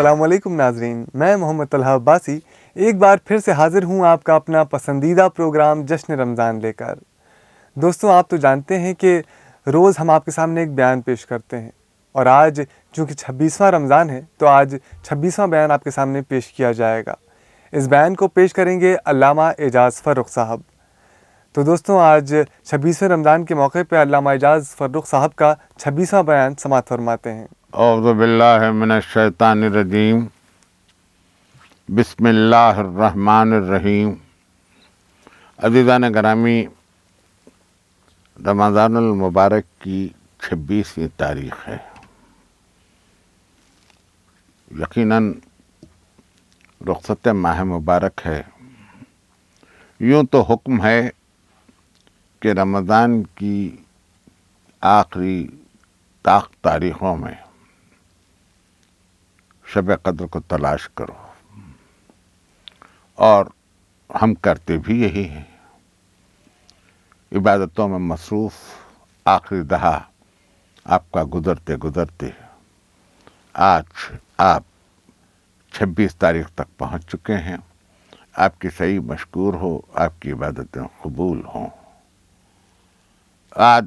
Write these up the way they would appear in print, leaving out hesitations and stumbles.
السلام علیکم ناظرین، میں محمد طلحہ عباسی ایک بار پھر سے حاضر ہوں آپ کا اپنا پسندیدہ پروگرام جشن رمضان لے کر۔ دوستوں، آپ تو جانتے ہیں کہ روز ہم آپ کے سامنے ایک بیان پیش کرتے ہیں، اور آج چونکہ 26واں رمضان ہے تو آج 26واں بیان آپ کے سامنے پیش کیا جائے گا۔ اس بیان کو پیش کریں گے علامہ اعجاز فرخ صاحب۔ تو دوستوں، آج 26ویں رمضان کے موقع پہ علامہ اعجاز فرخ صاحب کا 26واں بیان سماعت فرماتے ہیں۔ اعوذ باللہ من الشیطان الرجیم، بسم اللہ الرحمن الرحیم۔ عزیزان گرامی، رمضان المبارک کی 26ویں تاریخ ہے۔ یقیناً رخصت ماہ مبارک ہے۔ یوں تو حکم ہے کہ رمضان کی آخری تاریخوں میں شب قدر کو تلاش کرو، اور ہم کرتے بھی یہی ہیں۔ عبادتوں میں مصروف آخری دہا آپ کا گزرتے گزرتے آج آپ 26 تاریخ تک پہنچ چکے ہیں۔ آپ کی صحیح مشکور ہو، آپ کی عبادتیں قبول ہوں۔ آج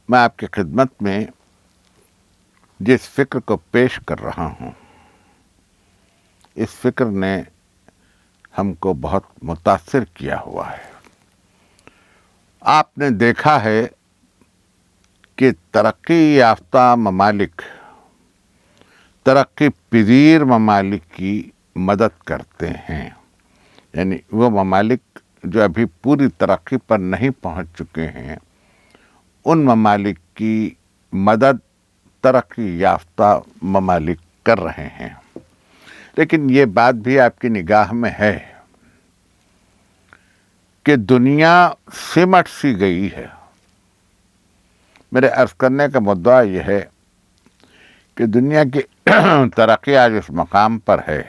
میں آپ کی خدمت میں جس فکر کو پیش کر رہا ہوں، اس فکر نے ہم کو بہت متاثر کیا ہوا ہے۔ آپ نے دیکھا ہے کہ ترقی یافتہ ممالک ترقی پذیر ممالک کی مدد کرتے ہیں، یعنی وہ ممالک جو ابھی پوری ترقی پر نہیں پہنچ چکے ہیں، ان ممالک کی مدد ترقی یافتہ ممالک کر رہے ہیں۔ لیکن یہ بات بھی آپ کی نگاہ میں ہے کہ دنیا سمٹ سی گئی ہے۔ میرے عرض کرنے کا مدعا یہ ہے کہ دنیا کی ترقی آج اس مقام پر ہے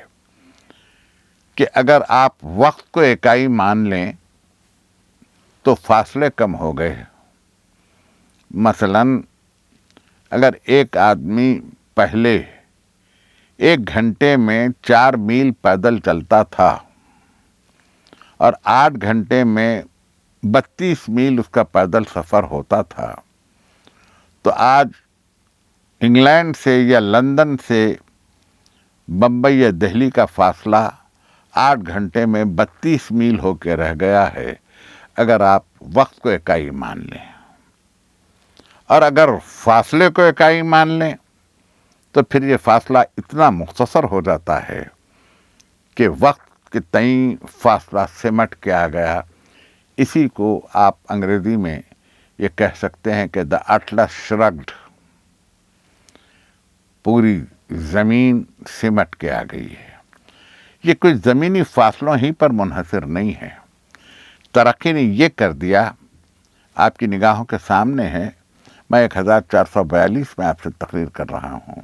کہ اگر آپ وقت کو اکائی مان لیں تو فاصلے کم ہو گئے۔ مثلاً اگر ایک آدمی پہلے 1 گھنٹے میں 4 میل پیدل چلتا تھا اور 8 گھنٹے میں 32 میل اس کا پیدل سفر ہوتا تھا، تو آج انگلینڈ سے یا لندن سے بمبئی یا دہلی کا فاصلہ 8 گھنٹے میں 32 میل ہو کے رہ گیا ہے، اگر آپ وقت کو اکائی مان لیں۔ اور اگر فاصلے کو اکائی مان لیں تو پھر یہ فاصلہ اتنا مختصر ہو جاتا ہے کہ وقت کے تئیں فاصلہ سمٹ کے آ گیا۔ اسی کو آپ انگریزی میں یہ کہہ سکتے ہیں کہ the atlas shrugged، پوری زمین سمٹ کے آ گئی ہے۔ یہ کچھ زمینی فاصلوں ہی پر منحصر نہیں ہے۔ ترقی نے یہ کر دیا، آپ کی نگاہوں کے سامنے ہے، میں 1442 میں آپ سے تقریر کر رہا ہوں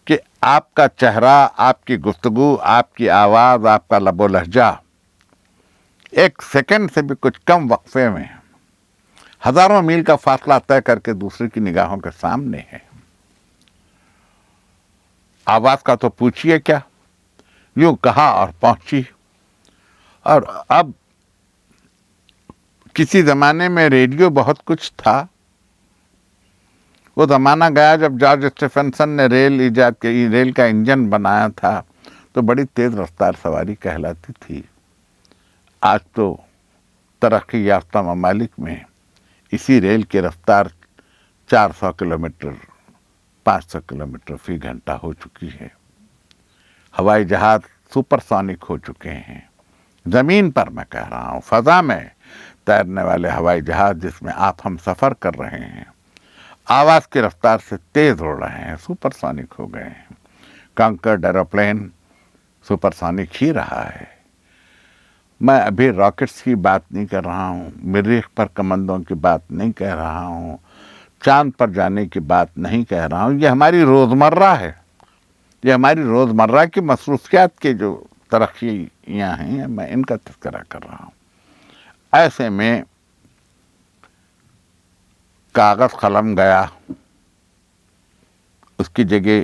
کہ آپ کا چہرہ، آپ کی گفتگو، آپ کی آواز، آپ کا لب و لہجہ 1 سیکنڈ سے بھی کچھ کم وقفے میں ہزاروں میل کا فاصلہ طے کر کے دوسرے کی نگاہوں کے سامنے ہے۔ آواز کا تو پوچھئے کیا، یوں کہا اور پہنچی۔ اور اب کسی زمانے میں ریڈیو بہت کچھ تھا، وہ زمانہ گیا جب جارج اسٹیفنسن نے ریل کا انجن بنایا تھا تو بڑی تیز رفتار سواری کہلاتی تھی۔ آج تو ترقی یافتہ ممالک میں اسی ریل کی رفتار 400 کلومیٹر 500 کلومیٹر فی گھنٹہ ہو چکی ہے۔ ہوائی جہاز سپر سونک ہو چکے ہیں۔ زمین پر میں کہہ رہا ہوں، فضا میں تیرنے والے ہوائی جہاز جس میں آپ ہم سفر کر رہے ہیں، آواز کی رفتار سے تیز اڑ رہے ہیں، سپر سونک ہو گئے ہیں۔ کنکرڈ ایروپلین سپر سونک ہی رہا ہے۔ میں ابھی راکٹس کی بات نہیں کر رہا ہوں، مریخ پر کمندوں کی بات نہیں کہہ رہا ہوں، چاند پر جانے کی بات نہیں کہہ رہا ہوں۔ یہ ہماری روزمرہ ہے، یہ ہماری روزمرہ کی مصروفیات کے جو ترقیاں ہیں، میں ان کا تذکرہ کر رہا ہوں۔ ایسے میں کاغذ قلم گیا، اس کی جگہ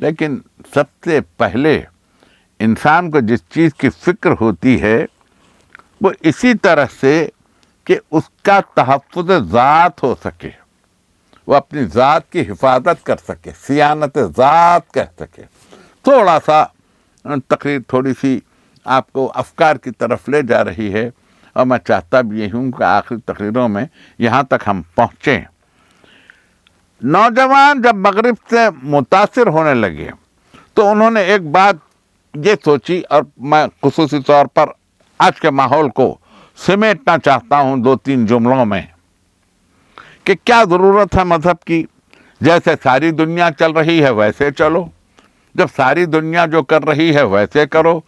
لیکن سب سے پہلے انسان کو جس چیز کی فکر ہوتی ہے وہ اسی طرح سے کہ اس کا تحفظ ذات ہو سکے، وہ اپنی ذات کی حفاظت کر سکے، صیانت ذات کہہ سکے۔ تھوڑا سا تقریر تھوڑی سی آپ کو افکار کی طرف لے جا رہی ہے، اور میں چاہتا بھی یہی ہوں کہ آخری تقریروں میں یہاں تک ہم پہنچیں۔ نوجوان جب مغرب سے متاثر ہونے لگے تو انہوں نے ایک بات یہ سوچی، اور میں خصوصی طور پر آج کے ماحول کو سمیٹنا چاہتا ہوں 2-3 جملوں میں، کہ کیا ضرورت ہے مذہب کی؟ جیسے ساری دنیا چل رہی ہے ویسے چلو، جب ساری دنیا جو کر رہی ہے ویسے کرو،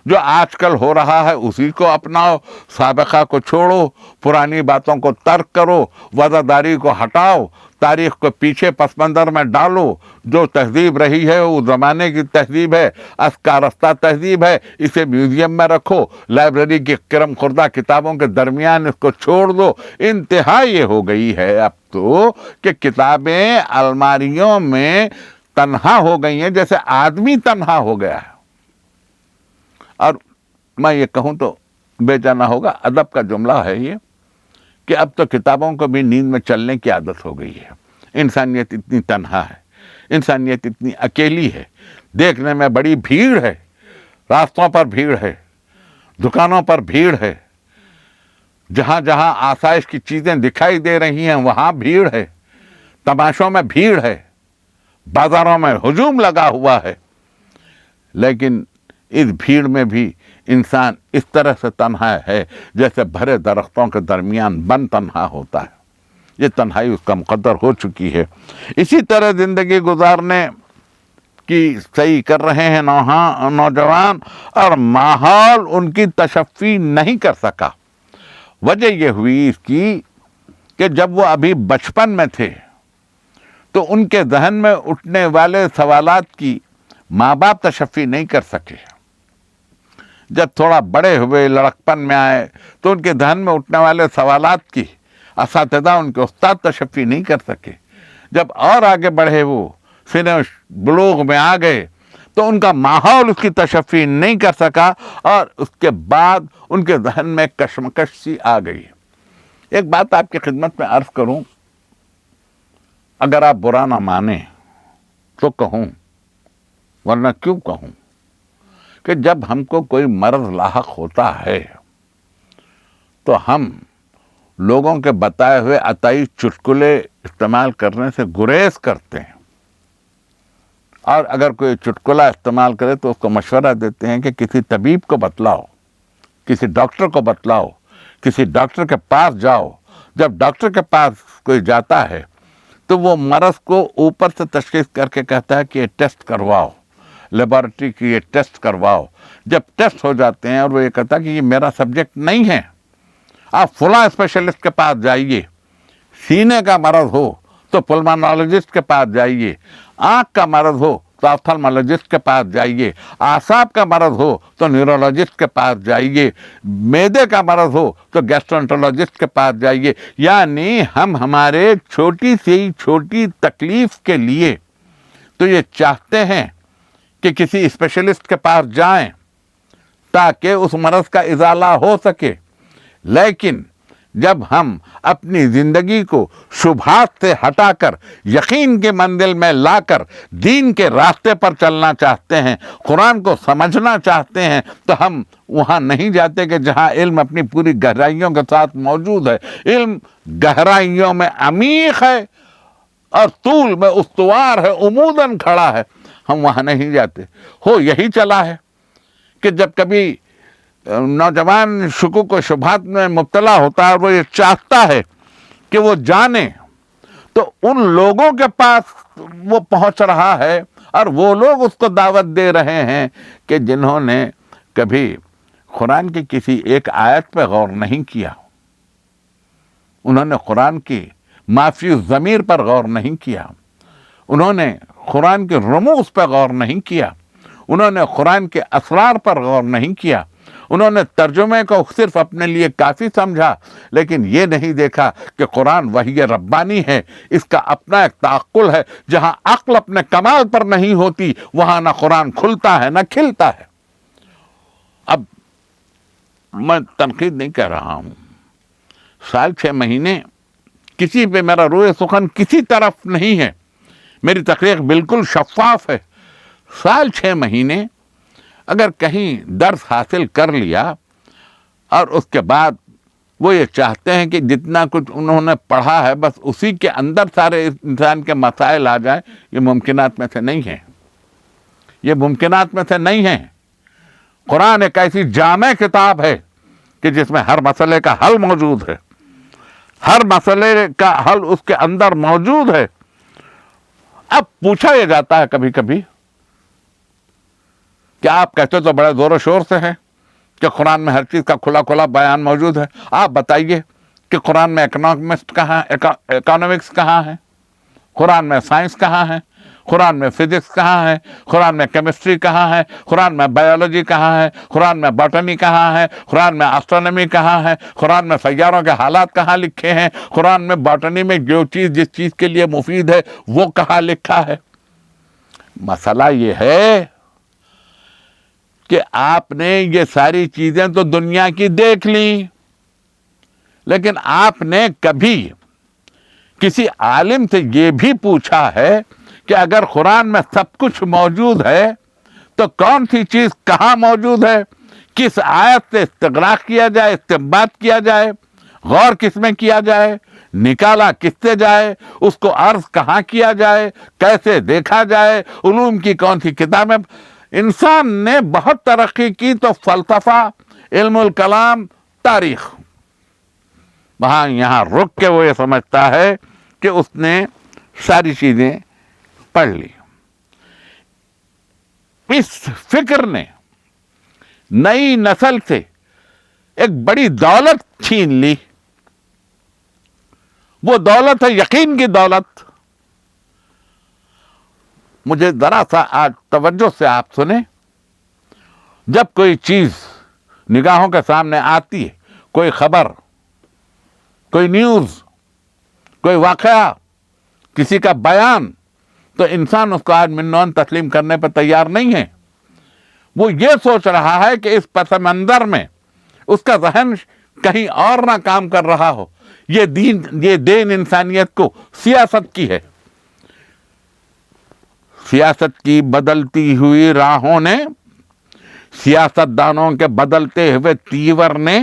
جو آج کل ہو رہا ہے اسی کو اپناؤ، سابقہ کو چھوڑو، پرانی باتوں کو ترک کرو، وزاداری کو ہٹاؤ، تاریخ کو پیچھے پس منظر میں ڈالو، جو تہذیب رہی ہے وہ زمانے کی تہذیب ہے، اسکارفتہ تہذیب ہے، اسے میوزیم میں رکھو، لائبریری کی کرم خوردہ کتابوں کے درمیان اس کو چھوڑ دو۔ انتہا یہ ہو گئی ہے اب تو کہ کتابیں الماریوں میں تنہا ہو گئی ہیں جیسے آدمی تنہا ہو گیا ہے۔ اور میں یہ کہوں تو بے جانا ہوگا، ادب کا جملہ ہے یہ، کہ اب تو کتابوں کو بھی نیند میں چلنے کی عادت ہو گئی ہے۔ انسانیت اتنی تنہا ہے، انسانیت اتنی اکیلی ہے، دیکھنے میں بڑی بھیڑ ہے، راستوں پر بھیڑ ہے، دکانوں پر بھیڑ ہے، جہاں جہاں آسائش کی چیزیں دکھائی دے رہی ہیں وہاں بھیڑ ہے، تماشوں میں بھیڑ ہے، بازاروں میں ہجوم لگا ہوا ہے، لیکن اس بھیڑ میں بھی انسان اس طرح سے تنہا ہے جیسے بھرے درختوں کے درمیان بن تنہا ہوتا ہے۔ یہ تنہائی اس کا مقدر ہو چکی ہے۔ اسی طرح زندگی گزارنے کی صحیح کر رہے ہیں نوجوان، اور ماحول ان کی تشفی نہیں کر سکا۔ وجہ یہ ہوئی اس کی کہ جب وہ ابھی بچپن میں تھے تو ان کے ذہن میں اٹھنے والے سوالات کی ماں باپ تشفی نہیں کر سکے۔ جب تھوڑا بڑے ہوئے، لڑکپن میں آئے، تو ان کے ذہن میں اٹھنے والے سوالات کی اساتذہ، ان کے استاد تشفی نہیں کر سکے۔ جب اور آگے بڑھے، وہ سن بلوغ میں آ گئے، تو ان کا ماحول اس کی تشفی نہیں کر سکا، اور اس کے بعد ان کے ذہن میں کشمکش سی آ گئی۔ ایک بات آپ کی خدمت میں عرض کروں، اگر آپ برا نہ مانیں تو کہوں، ورنہ کیوں کہوں، کہ جب ہم کو کوئی مرض لاحق ہوتا ہے تو ہم لوگوں کے بتائے ہوئے عطائی چٹکلے استعمال کرنے سے گریز کرتے ہیں، اور اگر کوئی چٹکلا استعمال کرے تو اس کو مشورہ دیتے ہیں کہ کسی طبیب کو بتلاؤ، کسی ڈاکٹر کو بتلاؤ، کسی ڈاکٹر کے پاس جاؤ۔ جب ڈاکٹر کے پاس کوئی جاتا ہے تو وہ مرض کو اوپر سے تشخیص کر کے کہتا ہے کہ یہ ٹیسٹ کرواؤ، لیبارٹری کی یہ ٹیسٹ کرواؤ۔ جب ٹیسٹ ہو جاتے ہیں اور وہ یہ کہتا ہے کہ یہ میرا سبجیکٹ نہیں ہے، آپ فلاں اسپیشلسٹ کے پاس جائیے، سینے کا مرض ہو تو پلمونالوجسٹ کے پاس جائیے، آنکھ کا مرض ہو تو آپتھلمولوجسٹ کے پاس جائیے، اعصاب کا مرض ہو تو نیورولوجسٹ کے پاس جائیے، معدے کا مرض ہو تو گیسٹرونٹرولوجسٹ کے پاس جائیے۔ یعنی ہم ہمارے چھوٹی سی چھوٹی تکلیف کے لیے تو یہ چاہتے ہیں کہ کسی اسپیشلسٹ کے پاس جائیں تاکہ اس مرض کا ازالہ ہو سکے، لیکن جب ہم اپنی زندگی کو شبہات سے ہٹا کر یقین کی منزل میں لا کر دین کے راستے پر چلنا چاہتے ہیں، قرآن کو سمجھنا چاہتے ہیں، تو ہم وہاں نہیں جاتے کہ جہاں علم اپنی پوری گہرائیوں کے ساتھ موجود ہے۔ علم گہرائیوں میں عمیق ہے اور طول میں استوار ہے، عموداً کھڑا ہے، ہم وہاں نہیں جاتے۔ ہو یہی چلا ہے کہ جب کبھی نوجوان شکوک و شبہات میں مبتلا ہوتا ہے اور وہ یہ چاہتا ہے کہ وہ جانے، تو ان لوگوں کے پاس وہ پہنچ رہا ہے اور وہ لوگ اس کو دعوت دے رہے ہیں کہ جنہوں نے کبھی قرآن کی کسی ایک آیت پہ غور نہیں کیا، انہوں نے قرآن کی معافی الضمیر پر غور نہیں کیا، انہوں نے قرآن کے رموز پر غور نہیں کیا، انہوں نے قرآن کے اسرار پر غور نہیں کیا، انہوں نے ترجمے کو صرف اپنے لیے کافی سمجھا، لیکن یہ نہیں دیکھا کہ قرآن وحی ربانی ہے، اس کا اپنا ایک تعقل ہے۔ جہاں عقل اپنے کمال پر نہیں ہوتی وہاں نہ قرآن کھلتا ہے نہ کھلتا ہے۔ اب میں تنقید نہیں کہہ رہا ہوں، سال 6 مہینے کسی پہ میرا روئے سخن کسی طرف نہیں ہے، میری تقریر بالکل شفاف ہے۔ سال 6 مہینے اگر کہیں درس حاصل کر لیا اور اس کے بعد وہ یہ چاہتے ہیں کہ جتنا کچھ انہوں نے پڑھا ہے بس اسی کے اندر سارے انسان کے مسائل آ جائیں، یہ ممکنات میں سے نہیں ہے، یہ ممکنات میں سے نہیں ہے۔ قرآن ایک ایسی جامع کتاب ہے کہ جس میں ہر مسئلے کا حل موجود ہے، ہر مسئلے کا حل اس کے اندر موجود ہے۔ اب پوچھا یہ جاتا ہے کبھی کبھی کہ آپ کہتے تو بڑے زور و شور سے ہیں کہ قرآن میں ہر چیز کا کھلا کھلا بیان موجود ہے، آپ بتائیے کہ قرآن میں اکنامکس کہاں ہے، قرآن میں سائنس کہاں ہے، قرآن میں فزکس کہاں ہے، قرآن میں کیمسٹری کہاں ہے، قرآن میں بایولوجی کہاں ہے، قرآن میں باٹنی کہاں ہے، قرآن میں اسٹرونومی کہاں ہے، قرآن میں سیاروں کے حالات کہاں لکھے ہیں، قرآن میں باٹنی میں جو چیز جس چیز کے لیے مفید ہے وہ کہاں لکھا ہے۔ مسئلہ یہ ہے کہ آپ نے یہ ساری چیزیں تو دنیا کی دیکھ لیں، لیکن آپ نے کبھی کسی عالم سے یہ بھی پوچھا ہے کہ اگر قرآن میں سب کچھ موجود ہے تو کون سی چیز کہاں موجود ہے، کس آیت سے استغراق کیا جائے، استنباط کیا جائے، غور کس میں کیا جائے، نکالا کس سے جائے، اس کو عرض کہاں کیا جائے، کیسے دیکھا جائے، علوم کی کون سی کتابیں۔ انسان نے بہت ترقی کی تو فلسفہ، علم الکلام، تاریخ، وہاں یہاں رک کے وہ یہ سمجھتا ہے کہ اس نے ساری چیزیں پڑھ لی۔ اس فکر نے نئی نسل سے ایک بڑی دولت چھین لی، وہ دولت ہے یقین کی دولت۔ مجھے ذرا سا آج توجہ سے آپ سنیں، جب کوئی چیز نگاہوں کے سامنے آتی ہے، کوئی خبر، کوئی نیوز، کوئی واقعہ، کسی کا بیان، تو انسان اس کو آج منون تسلیم کرنے پر تیار نہیں ہے۔ وہ یہ سوچ رہا ہے کہ اس پس منظر میں اس کا ذہن کہیں اور نہ کام کر رہا ہو۔ یہ دین انسانیت کو سیاست کی ہے۔ سیاست کی بدلتی ہوئی راہوں نے، سیاست دانوں کے بدلتے ہوئے تیور نے،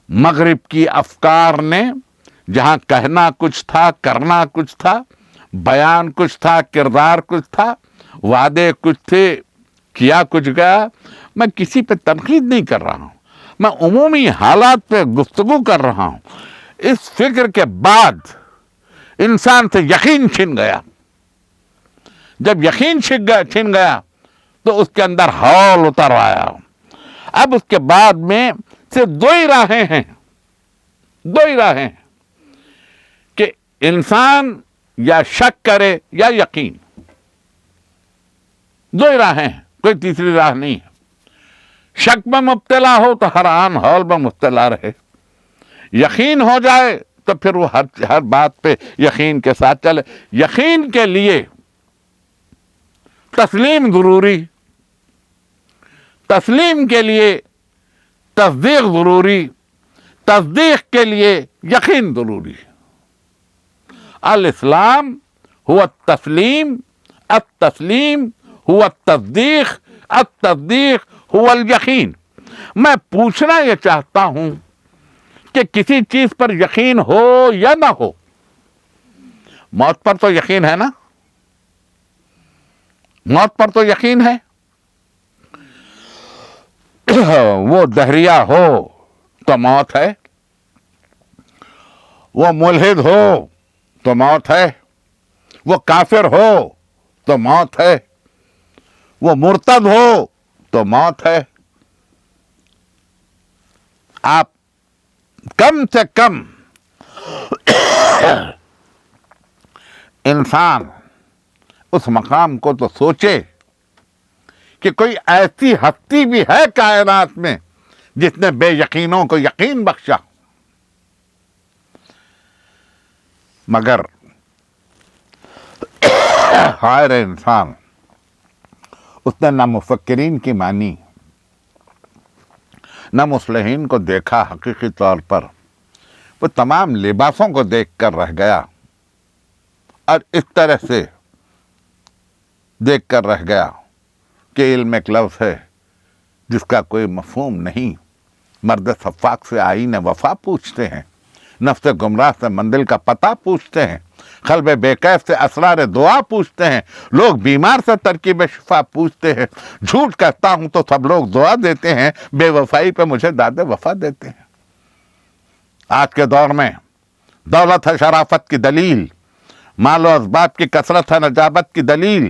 مغرب کی افکار نے، جہاں کہنا کچھ تھا، کرنا کچھ تھا، بیان کچھ تھا، کردار کچھ تھا، وعدے کچھ تھے، کیا کچھ گیا۔ میں کسی پہ تنقید نہیں کر رہا ہوں، میں عمومی حالات پہ گفتگو کر رہا ہوں۔ اس فکر کے بعد انسان سے یقین چھن گیا۔ جب یقین چھن گیا تو اس کے اندر ہول اتر آیا۔ اب اس کے بعد میں صرف دو ہی راہیں ہیں کہ انسان یا شک کرے یا یقین، دو ہی راہیں ہیں، کوئی تیسری راہ نہیں ہے۔ شک میں مبتلا ہو تو ہر آن ہول میں مبتلا رہے، یقین ہو جائے تو پھر وہ ہر بات پہ یقین کے ساتھ چلے۔ یقین کے لیے تسلیم ضروری، تسلیم کے لیے تصدیق ضروری، تصدیق کے لیے یقین ضروری۔ الاسلام هو التسلیم، التسلیم هو التصدیق، التصدیق هو الیقین۔ میں پوچھنا یہ چاہتا ہوں کہ کسی چیز پر یقین ہو یا نہ ہو، موت پر تو یقین ہے نا، موت پر تو یقین ہے۔ وہ دہریہ ہو تو موت ہے، وہ ملحد ہو تو موت ہے، وہ کافر ہو تو موت ہے، وہ مرتد ہو تو موت ہے۔ آپ کم سے کم انسان اس مقام کو تو سوچے کہ کوئی ایسی ہستی بھی ہے کائنات میں جس نے بے یقینوں کو یقین بخشا. مگر خیر انسان، اس نے نہ مفکرین کی مانی، نہ مصلحین کو دیکھا حقیقی طور پر. وہ تمام لباسوں کو دیکھ کر رہ گیا اور اس طرح سے دیکھ کر رہ گیا کہ علم ایک لفظ ہے جس کا کوئی مفہوم نہیں. مرد صفاق سے آئین وفا پوچھتے ہیں، نفس گمراہ سے منزل کا پتہ پوچھتے ہیں، قلب بے کیف سے اسرار دعا پوچھتے ہیں، لوگ بیمار سے ترکیب شفا پوچھتے ہیں. جھوٹ کہتا ہوں تو سب لوگ دعا دیتے ہیں، بے وفائی پہ مجھے داد وفا دیتے ہیں. آج کے دور میں دولت ہے شرافت کی دلیل، مال و اسباب کی کثرت ہے نجابت کی دلیل،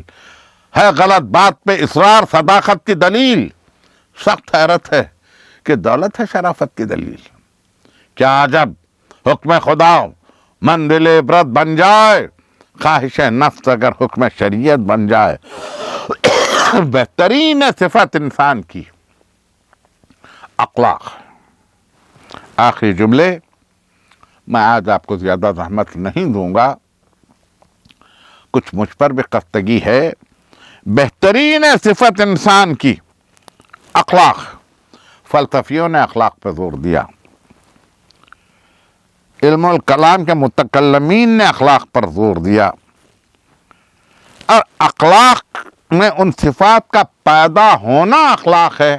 ہے غلط بات پہ اصرار صداقت کی دلیل. سخت حیرت ہے کہ دولت ہے شرافت کی دلیل. کیا عجب حکم خدا منزل عبرت بن جائے، خواہش نفس اگر حکم شریعت بن جائے. بہترین صفت انسان کی اخلاق. آخری جملے میں آج آپ کو زیادہ زحمت نہیں دوں گا، کچھ مجھ پر بھی خستگی ہے. بہترین صفت انسان کی اخلاق. فلسفیوں نے اخلاق پہ زور دیا، علم الکلام کے متکلمین نے اخلاق پر زور دیا، اور اخلاق میں ان صفات کا پیدا ہونا اخلاق ہے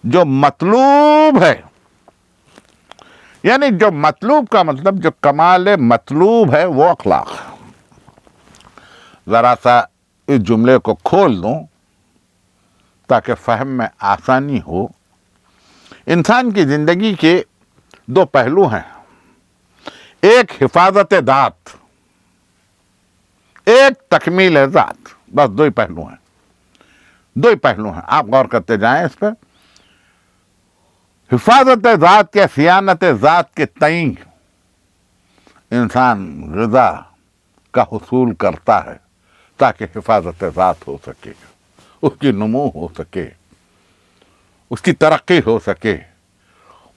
جو مطلوب ہے. یعنی جو مطلوب کا مطلب جو کمال مطلوب ہے وہ اخلاق. ذرا سا اس جملے کو کھول دوں تاکہ فہم میں آسانی ہو. انسان کی زندگی کے دو پہلو ہیں، ایک حفاظت ذات، ایک تکمیل ذات. بس دو ہی پہلو ہیں، دو ہی پہلو ہیں. آپ غور کرتے جائیں اس پہ. حفاظت ذات کے صیانت ذات کے تئیں انسان غذا کا حصول کرتا ہے تاکہ حفاظت ذات ہو سکے، اس کی نمو ہو سکے، اس کی ترقی ہو سکے،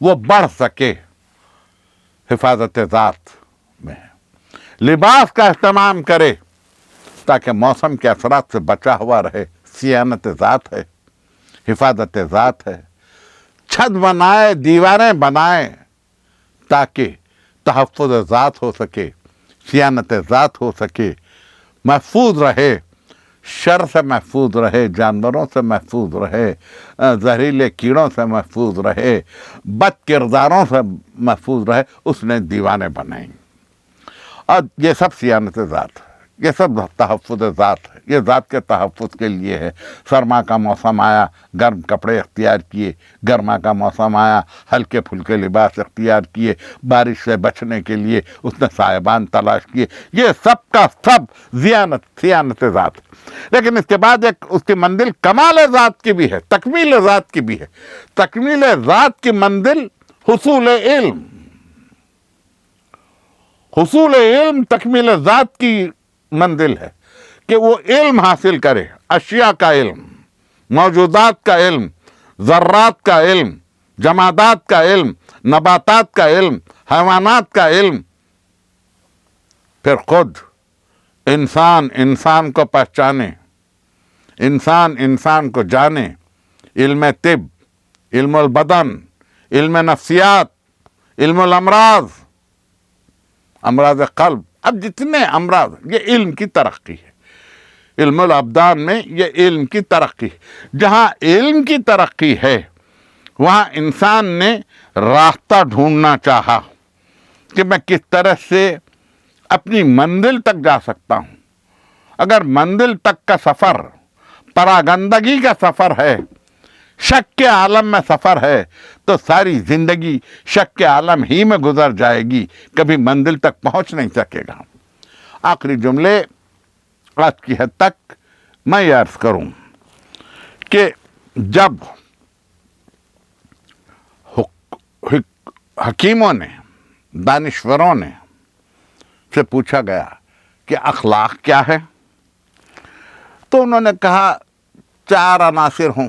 وہ بڑھ سکے. حفاظت ذات میں لباس کا اہتمام کرے تاکہ موسم کے اثرات سے بچا ہوا رہے، صیانت ذات ہے، حفاظت ذات ہے. چھت بنائے، دیواریں بنائے تاکہ تحفظ ذات ہو سکے، صیانت ذات ہو سکے، محفوظ رہے، شر سے محفوظ رہے، جانوروں سے محفوظ رہے، زہریلے کیڑوں سے محفوظ رہے، بد کرداروں سے محفوظ رہے. اس نے دیوانے بنائیں. اور یہ سب صیانت ذات ہے، یہ سب تحفظ ذات ہے، یہ ذات کے تحفظ کے لیے ہے. سرما کا موسم آیا، گرم کپڑے اختیار کیے، گرما کا موسم آیا، ہلکے پھلکے لباس اختیار کیے، بارش سے بچنے کے لیے اس نے سائبان تلاش کیے. یہ سب کا سب صیانت ذات. لیکن اس کے بعد ایک اس کی منزل کمال ذات کی بھی ہے، تکمیل ذات کی بھی ہے. تکمیل ذات کی منزل حصول علم. حصول علم تکمیل ذات کی منزل ہے کہ وہ علم حاصل کرے، اشیاء کا علم، موجودات کا علم، ذرات کا علم، جمادات کا علم، نباتات کا علم، حیوانات کا علم. پھر خود انسان کو پہچانے، انسان کو جانے. علم طب، علم البدن، علم نفسیات، علم الامراض، امراض قلب. اب جتنے امراض، یہ علم کی ترقی ہے. علم الابدان میں یہ علم کی ترقی. جہاں علم کی ترقی ہے وہاں انسان نے راستہ ڈھونڈنا چاہا کہ میں کس طرح سے اپنی منزل تک جا سکتا ہوں. اگر منزل تک کا سفر پراگندگی کا سفر ہے، شک کے عالم میں سفر ہے، تو ساری زندگی شک کے عالم ہی میں گزر جائے گی، کبھی منزل تک پہنچ نہیں سکے گا. آخری جملے آج کی حد تک میں یہ عرض کروں کہ جب حکیموں نے، دانشوروں نے سے پوچھا گیا کہ اخلاق کیا ہے، تو انہوں نے کہا 4 عناصر ہوں.